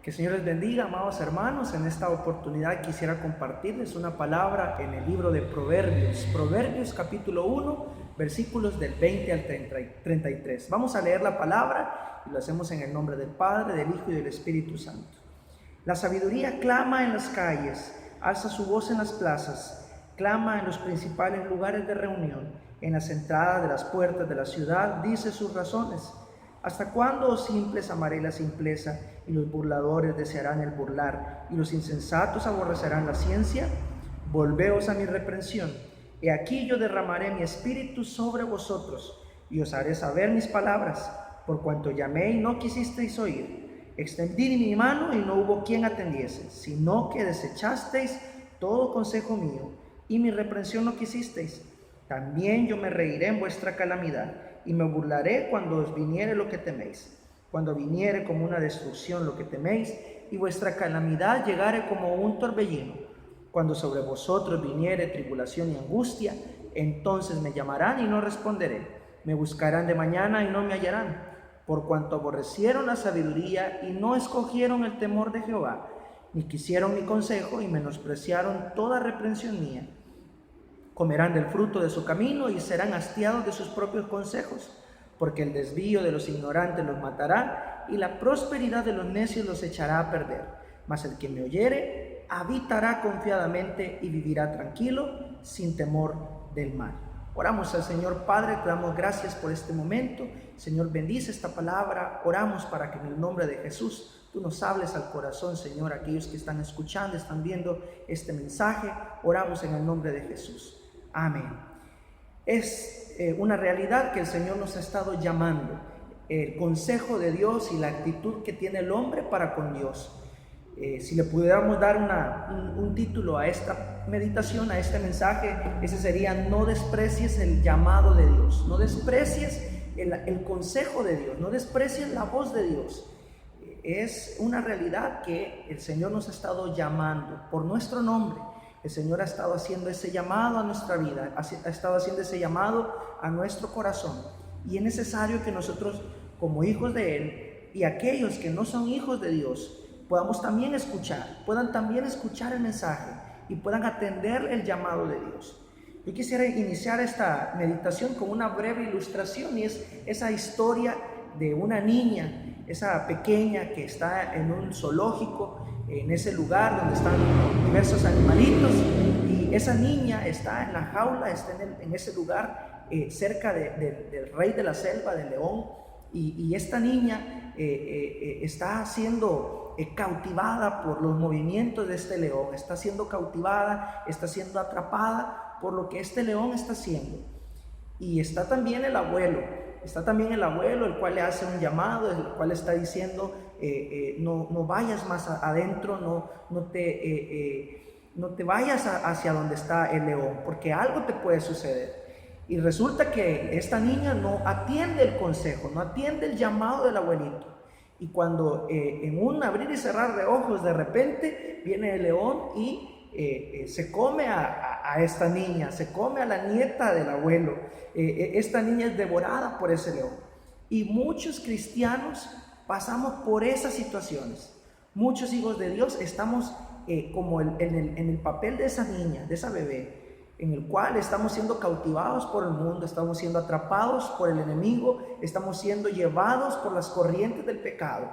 Que el Señor les bendiga, amados hermanos. En esta oportunidad quisiera compartirles una palabra en el libro de Proverbios. Proverbios capítulo 1, versículos del 20 al 33. Vamos a leer la palabra y lo hacemos en el nombre del Padre, del Hijo y del Espíritu Santo. La sabiduría clama en las calles, alza su voz en las plazas, clama en los principales lugares de reunión, en las entradas de las puertas de la ciudad, dice sus razones. ¿Hasta cuándo, oh simples, amaréis la simpleza, y los burladores desearán el burlar, y los insensatos aborrecerán la ciencia? Volveos a mi reprensión. He aquí yo derramaré mi espíritu sobre vosotros, y os haré saber mis palabras, por cuanto llamé y no quisisteis oír. Extendí mi mano y no hubo quien atendiese, sino que desechasteis todo consejo mío, y mi reprensión no quisisteis. También yo me reiré en vuestra calamidad, y me burlaré cuando os viniere lo que teméis, cuando viniere como una destrucción lo que teméis, y vuestra calamidad llegare como un torbellino. Cuando sobre vosotros viniere tribulación y angustia, entonces me llamarán y no responderé. Me buscarán de mañana y no me hallarán, por cuanto aborrecieron la sabiduría y no escogieron el temor de Jehová, ni quisieron mi consejo y menospreciaron toda reprensión mía. Comerán del fruto de su camino y serán hastiados de sus propios consejos, porque el desvío de los ignorantes los matará y la prosperidad de los necios los echará a perder. Mas el que me oyere habitará confiadamente y vivirá tranquilo, sin temor del mal. Oramos al Señor. Padre, te damos gracias por este momento. Señor, bendice esta palabra. Oramos para que en el nombre de Jesús tú nos hables al corazón, Señor. Aquellos que están escuchando, están viendo este mensaje, oramos en el nombre de Jesús. Amén. Es una realidad que el Señor nos ha estado llamando, el consejo de Dios y la actitud que tiene el hombre para con Dios. Si le pudiéramos dar un título a esta meditación, a este mensaje, ese sería: no desprecies el llamado de Dios, no desprecies el consejo de Dios, no desprecies la voz de Dios. Es una realidad que el Señor nos ha estado llamando por nuestro nombre. El Señor ha estado haciendo ese llamado a nuestra vida, ha estado haciendo ese llamado a nuestro corazón. Y es necesario que nosotros, como hijos de Él, y aquellos que no son hijos de Dios, puedan también escuchar el mensaje y puedan atender el llamado de Dios. Yo quisiera iniciar esta meditación con una breve ilustración, y es esa historia de una niña, esa pequeña que está en un zoológico, en ese lugar donde están diversos animalitos, y esa niña está en la jaula, está en ese lugar cerca del rey de la selva, del león, y esta niña está siendo cautivada por los movimientos de este león, está siendo cautivada, está siendo atrapada por lo que este león está haciendo. Y está también el abuelo, el cual le hace un llamado, el cual está diciendo: no vayas más adentro, no te vayas hacia donde está el león, porque algo te puede suceder. Y resulta que esta niña no atiende el consejo, no atiende el llamado del abuelito. Y cuando en un abrir y cerrar de ojos, de repente viene el león y se come a esta niña, se come a la nieta del abuelo. Esta niña es devorada por ese león. Y muchos cristianos pasamos por esas situaciones. Muchos hijos de Dios estamos como en el papel de esa niña, de esa bebé, en el cual estamos siendo cautivados por el mundo, estamos siendo atrapados por el enemigo, estamos siendo llevados por las corrientes del pecado.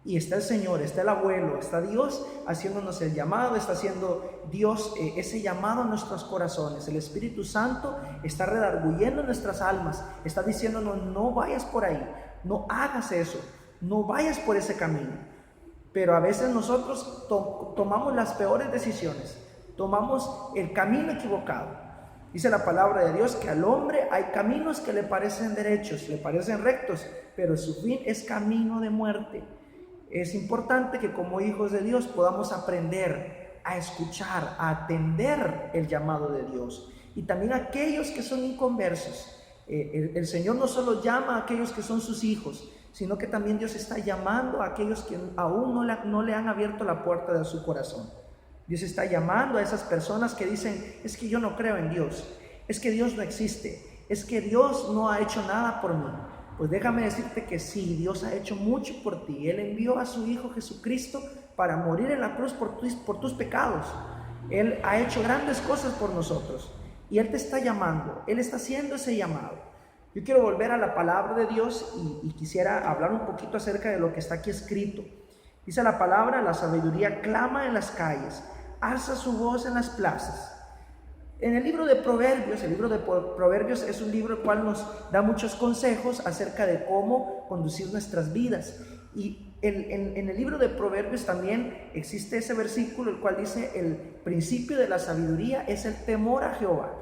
Y está el Señor, está el abuelo, está Dios haciéndonos el llamado, está haciendo Dios ese llamado a nuestros corazones. El Espíritu Santo está redarguyendo nuestras almas, está diciéndonos: no vayas por ahí, no hagas eso, no vayas por ese camino. Pero a veces nosotros tomamos las peores decisiones, tomamos el camino equivocado. Dice la palabra de Dios que al hombre hay caminos que le parecen derechos, le parecen rectos, pero su fin es camino de muerte. Es importante que como hijos de Dios podamos aprender a escuchar, a atender el llamado de Dios. Y también aquellos que son inconversos. El Señor no solo llama a aquellos que son sus hijos, sino que también Dios está llamando a aquellos que aún no le han abierto la puerta de su corazón. Dios está llamando a esas personas que dicen: es que yo no creo en Dios, es que Dios no existe, es que Dios no ha hecho nada por mí. Pues déjame decirte que sí, Dios ha hecho mucho por ti. Él envió a su Hijo Jesucristo para morir en la cruz por tus pecados. Él ha hecho grandes cosas por nosotros y Él te está llamando, Él está haciendo ese llamado. Yo quiero volver a la palabra de Dios y quisiera hablar un poquito acerca de lo que está aquí escrito. Dice la palabra: la sabiduría clama en las calles, alza su voz en las plazas. En el libro de Proverbios, es un libro el cual nos da muchos consejos acerca de cómo conducir nuestras vidas. Y en el libro de Proverbios también existe ese versículo el cual dice: el principio de la sabiduría es el temor a Jehová.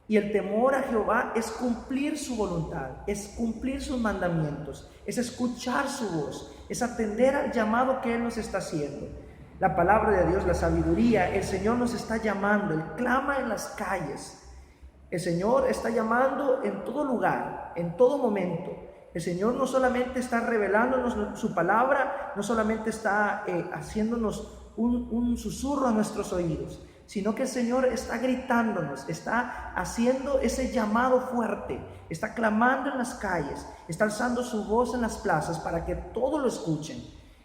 Y el temor a Jehová es cumplir su voluntad, es cumplir sus mandamientos, es escuchar su voz, es atender al llamado que Él nos está haciendo. La palabra de Dios, la sabiduría, el Señor nos está llamando, Él clama en las calles. El Señor está llamando en todo lugar, en todo momento. El Señor no solamente está revelándonos su palabra, no solamente está haciéndonos un susurro a nuestros oídos, sino que el Señor está gritándonos, está haciendo ese llamado fuerte, está clamando en las calles, está alzando su voz en las plazas para que todos lo escuchen.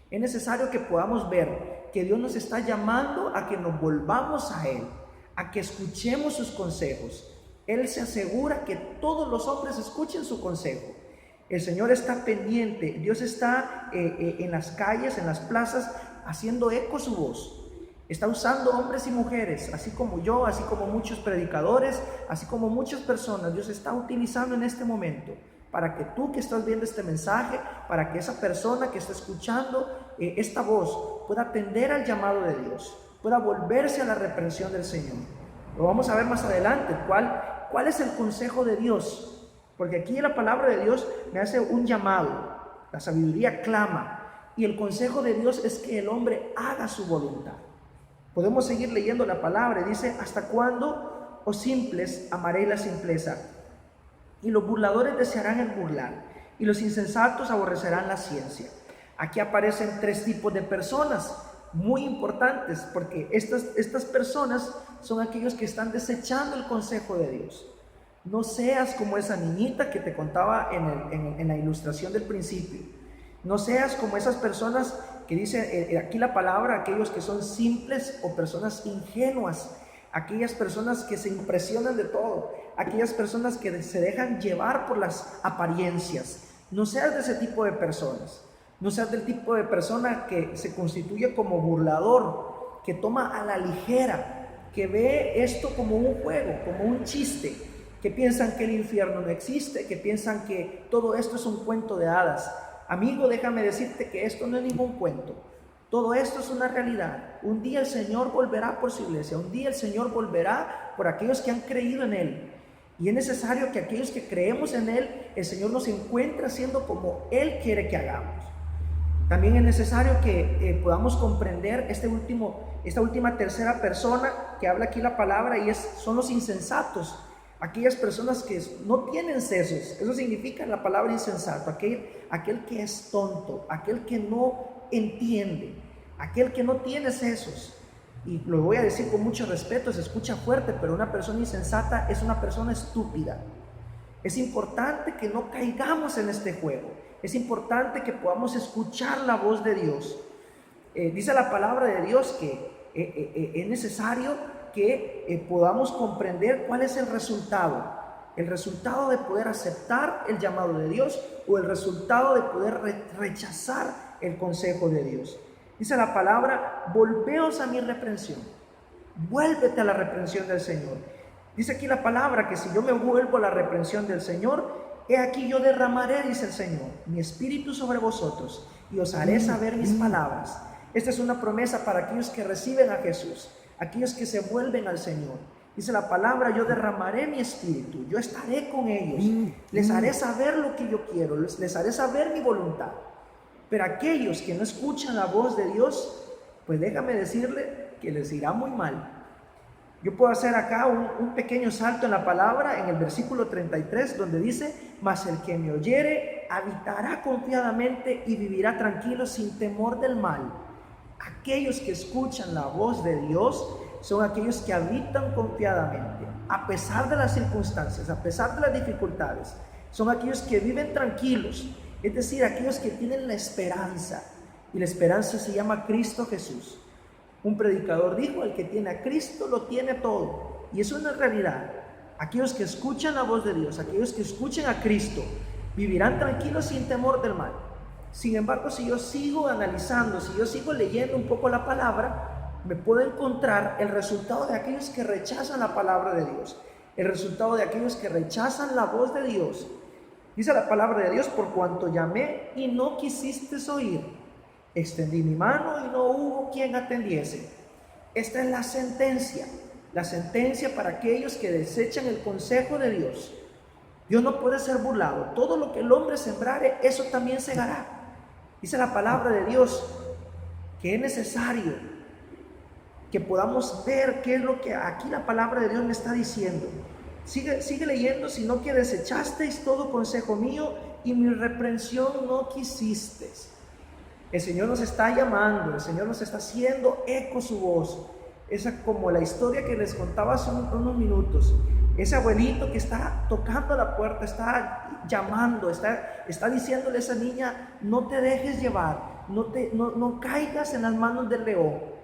Es necesario que podamos ver que Dios nos está llamando a que nos volvamos a Él, a que escuchemos sus consejos. Él se asegura que todos los hombres escuchen su consejo. El Señor está pendiente, Dios está en las calles, en las plazas, haciendo eco su voz. Está usando hombres y mujeres, así como yo, así como muchos predicadores, así como muchas personas. Dios está utilizando en este momento para que tú que estás viendo este mensaje, para que esa persona que está escuchando esta voz pueda atender al llamado de Dios, pueda volverse a la reprensión del Señor. Lo vamos a ver más adelante, cuál es el consejo de Dios, porque aquí la palabra de Dios me hace un llamado. La sabiduría clama y el consejo de Dios es que el hombre haga su voluntad. Podemos seguir leyendo la palabra. Dice: ¿hasta cuándo, oh simples, amaréis la simpleza? Y los burladores desearán el burlar, y los insensatos aborrecerán la ciencia. Aquí aparecen tres tipos de personas muy importantes, porque estas personas son aquellos que están desechando el consejo de Dios. No seas como esa niñita que te contaba en la ilustración del principio. No seas como esas personas que dice aquí la palabra, aquellos que son simples o personas ingenuas, aquellas personas que se impresionan de todo, aquellas personas que se dejan llevar por las apariencias. No seas de ese tipo de personas. No seas del tipo de persona que se constituye como burlador, que toma a la ligera, que ve esto como un juego, como un chiste, que piensan que el infierno no existe, que piensan que todo esto es un cuento de hadas. Amigo, déjame decirte que esto no es ningún cuento. Todo esto es una realidad. Un día el Señor volverá por su iglesia. Un día el Señor volverá por aquellos que han creído en Él. Y es necesario que aquellos que creemos en Él, el Señor nos encuentre haciendo como Él quiere que hagamos. También es necesario que podamos comprender esta última tercera persona que habla aquí la palabra, y son los insensatos. Aquellas personas que no tienen sesos. Eso significa la palabra insensato. Aquel que es tonto, aquel que no entiende, aquel que no tiene sesos. Y lo voy a decir con mucho respeto, se escucha fuerte, pero una persona insensata es una persona estúpida. Es importante que no caigamos en este juego. Es importante que podamos escuchar la voz de Dios. Dice la palabra de Dios que es necesario que podamos comprender cuál es el resultado de poder aceptar el llamado de Dios o el resultado de poder rechazar el consejo de Dios. Dice la palabra: volveos a mi reprensión, vuélvete a la reprensión del Señor. Dice aquí la palabra que si yo me vuelvo a la reprensión del Señor, he aquí yo derramaré, dice el Señor, mi espíritu sobre vosotros y os haré saber mis palabras. Esta es una promesa para aquellos que reciben a Jesús, aquellos que se vuelven al Señor. Dice la palabra: yo derramaré mi espíritu, yo estaré con ellos, les haré saber lo que yo quiero, les haré saber mi voluntad. Pero aquellos que no escuchan la voz de Dios, pues déjame decirle que les irá muy mal. Yo puedo hacer acá un pequeño salto en la palabra, en el versículo 33, donde dice: mas el que me oyere habitará confiadamente y vivirá tranquilo sin temor del mal. Aquellos que escuchan la voz de Dios son aquellos que habitan confiadamente, a pesar de las circunstancias, a pesar de las dificultades. son aquellos que viven tranquilos, es decir, aquellos que tienen la esperanza, y la esperanza se llama Cristo Jesús. Un predicador dijo: el que tiene a Cristo lo tiene todo, y eso es una realidad. Aquellos que escuchan la voz de Dios, aquellos que escuchen a Cristo, vivirán tranquilos sin temor del mal. Sin embargo, si yo sigo analizando, si yo sigo leyendo un poco la palabra, me puedo encontrar el resultado de aquellos que rechazan la palabra de Dios, el resultado de aquellos que rechazan la voz de Dios. Dice la palabra de Dios: por cuanto llamé y no quisiste oír, extendí mi mano y no hubo quien atendiese. Esta es la sentencia para aquellos que desechan el consejo de Dios. Dios no puede ser burlado. Todo lo que el hombre sembrare, eso también segará. Dice la palabra de Dios que es necesario que podamos ver qué es lo que aquí la palabra de Dios me está diciendo. Sigue leyendo: sino que desechasteis todo consejo mío y mi reprensión no quisisteis. El Señor nos está llamando, el Señor nos está haciendo eco su voz. Esa, como la historia que les contaba hace unos minutos, ese abuelito que está tocando la puerta, está llamando, está diciéndole a esa niña: no te dejes llevar, no caigas en las manos del león.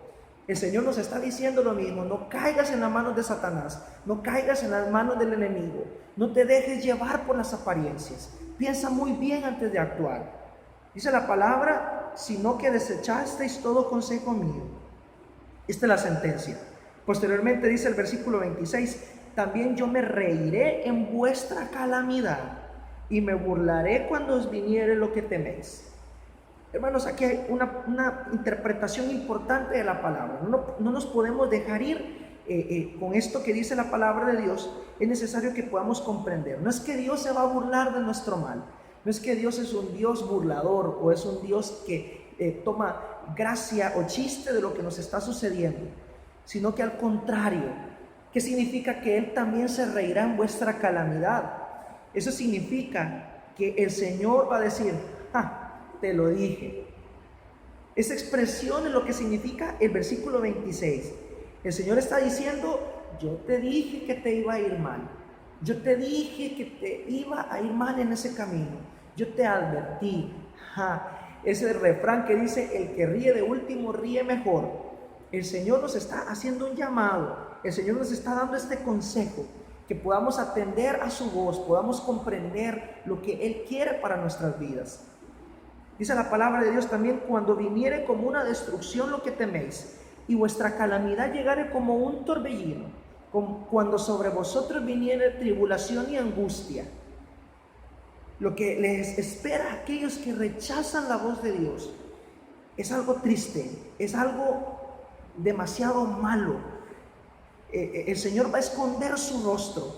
El Señor nos está diciendo lo mismo: no caigas en las manos de Satanás, no caigas en las manos del enemigo, no te dejes llevar por las apariencias, piensa muy bien antes de actuar. Dice la palabra: sino que desechasteis todo consejo mío. Esta es la sentencia. Posteriormente dice el versículo 26: también yo me reiré en vuestra calamidad y me burlaré cuando os viniere lo que teméis. Hermanos, aquí hay una interpretación importante de la palabra. No nos podemos dejar ir con esto que dice la palabra de Dios. Es necesario que podamos comprender. No es que Dios se va a burlar de nuestro mal. No es que Dios es un Dios burlador o es un Dios que toma gracia o chiste de lo que nos está sucediendo, sino que al contrario. ¿Qué significa? Que Él también se reirá en vuestra calamidad. Eso significa que el Señor va a decir: te lo dije. Esa expresión es lo que significa el versículo 26. El Señor está diciendo: yo te dije que te iba a ir mal. Yo te dije que te iba a ir mal en ese camino. Yo te advertí. Ese refrán que dice: el que ríe de último ríe mejor. El Señor nos está haciendo un llamado. El Señor nos está dando este consejo, que podamos atender a su voz, podamos comprender lo que Él quiere para nuestras vidas. Dice la palabra de Dios también: cuando viniere como una destrucción lo que teméis, y vuestra calamidad llegare como un torbellino, cuando sobre vosotros viniere tribulación y angustia. Lo que les espera a aquellos que rechazan la voz de Dios es algo triste, es algo demasiado malo. El Señor va a esconder su rostro.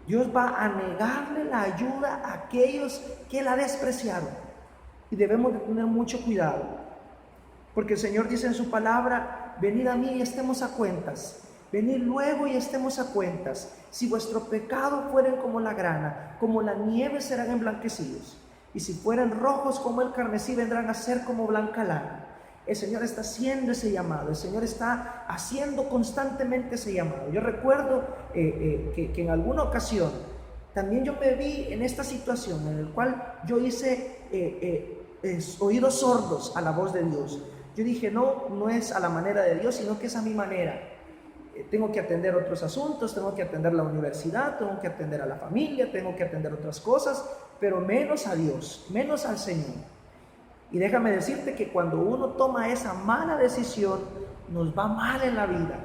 Dios va a negarle la ayuda a aquellos que la despreciaron. Y debemos de tener mucho cuidado, porque el Señor dice en su palabra: venid a mí y estemos a cuentas. Venid luego y estemos a cuentas. Si vuestro pecado fueren como la grana, como la nieve serán emblanquecidos. Y si fueren rojos como el carmesí, vendrán a ser como blanca lana. El Señor está haciendo ese llamado. El Señor está haciendo constantemente ese llamado. Yo recuerdo que en alguna ocasión también yo me vi en esta situación en la cual yo hice oídos sordos a la voz de Dios. Yo dije: no es a la manera de Dios, sino que es a mi manera. Tengo que atender otros asuntos, tengo que atender la universidad, tengo que atender a la familia, tengo que atender otras cosas, pero menos a Dios, menos al Señor. Y déjame decirte que cuando uno toma esa mala decisión, nos va mal en la vida.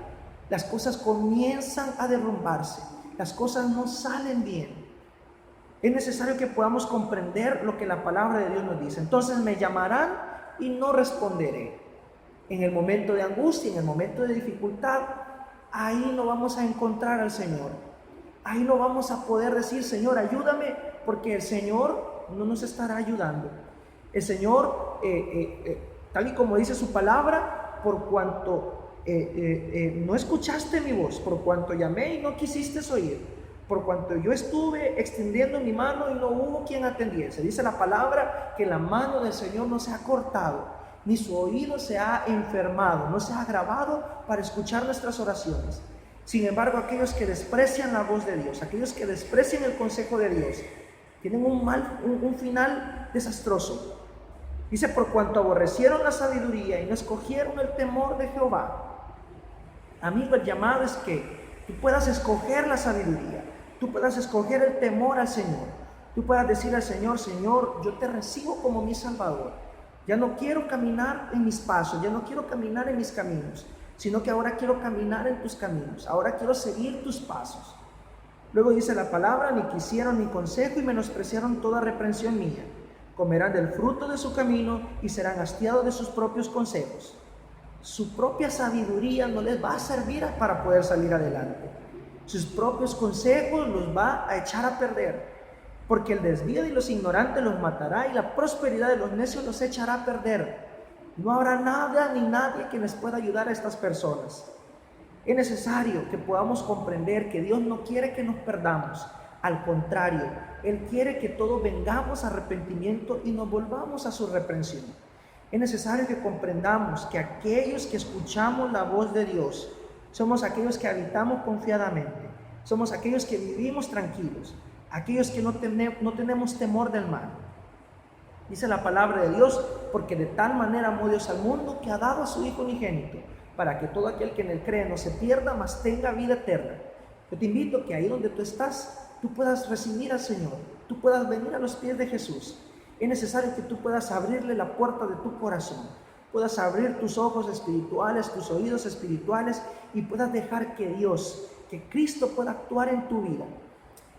Las cosas comienzan a derrumbarse, las cosas no salen bien. Es necesario que podamos comprender lo que la palabra de Dios nos dice. Entonces me llamarán y no responderé. En el momento de angustia, en el momento de dificultad, ahí no vamos a encontrar al Señor. Ahí no vamos a poder decir: Señor, ayúdame, porque el Señor no nos estará ayudando. El Señor, tal y como dice su palabra: por cuanto no escuchaste mi voz, por cuanto llamé y no quisiste oír, por cuanto yo estuve extendiendo mi mano y no hubo quien atendiese. Dice la palabra que la mano del Señor no se ha cortado, ni su oído se ha enfermado, no se ha agravado para escuchar nuestras oraciones. Sin embargo, aquellos que desprecian la voz de Dios, aquellos que desprecian el consejo de Dios, tienen un final desastroso. Dice, por cuanto aborrecieron la sabiduría y no escogieron el temor de Jehová. Amigo, el llamado es que tú puedas escoger la sabiduría, tú puedas escoger el temor al Señor, tú puedas decir al Señor, Señor, yo te recibo como mi Salvador. Ya no quiero caminar en mis pasos, ya no quiero caminar en mis caminos, sino que ahora quiero caminar en tus caminos, ahora quiero seguir tus pasos. Luego dice la palabra, ni quisieron mi consejo y menospreciaron toda reprensión mía. Comerán del fruto de su camino y serán hastiados de sus propios consejos. Su propia sabiduría no les va a servir para poder salir adelante. Sus propios consejos los va a echar a perder. Porque el desvío de los ignorantes los matará y la prosperidad de los necios los echará a perder. No habrá nada ni nadie que les pueda ayudar a estas personas. Es necesario que podamos comprender que Dios no quiere que nos perdamos. Al contrario, Él quiere que todos vengamos a arrepentimiento y nos volvamos a su reprensión. Es necesario que comprendamos que aquellos que escuchamos la voz de Dios somos aquellos que habitamos confiadamente, somos aquellos que vivimos tranquilos, aquellos que no tenemos temor del mal. Dice la palabra de Dios, porque de tal manera amó Dios al mundo que ha dado a su Hijo unigénito, para que todo aquel que en él cree no se pierda, mas tenga vida eterna. Yo te invito a que ahí donde tú estás, tú puedas recibir al Señor, tú puedas venir a los pies de Jesús. Es necesario que tú puedas abrirle la puerta de tu corazón, puedas abrir tus ojos espirituales, tus oídos espirituales y puedas dejar que Dios, que Cristo pueda actuar en tu vida.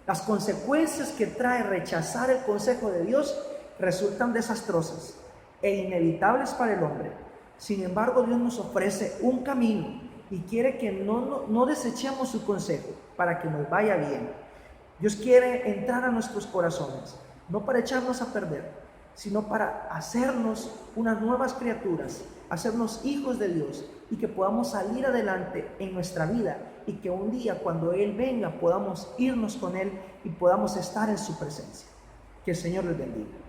Las consecuencias que trae rechazar el consejo de Dios resultan desastrosas e inevitables para el hombre. Sin embargo, Dios nos ofrece un camino y quiere que no desechemos su consejo para que nos vaya bien. Dios quiere entrar a nuestros corazones, no para echarnos a perder, sino para hacernos unas nuevas criaturas, hacernos hijos de Dios y que podamos salir adelante en nuestra vida y que un día cuando Él venga podamos irnos con Él y podamos estar en su presencia. Que el Señor les bendiga.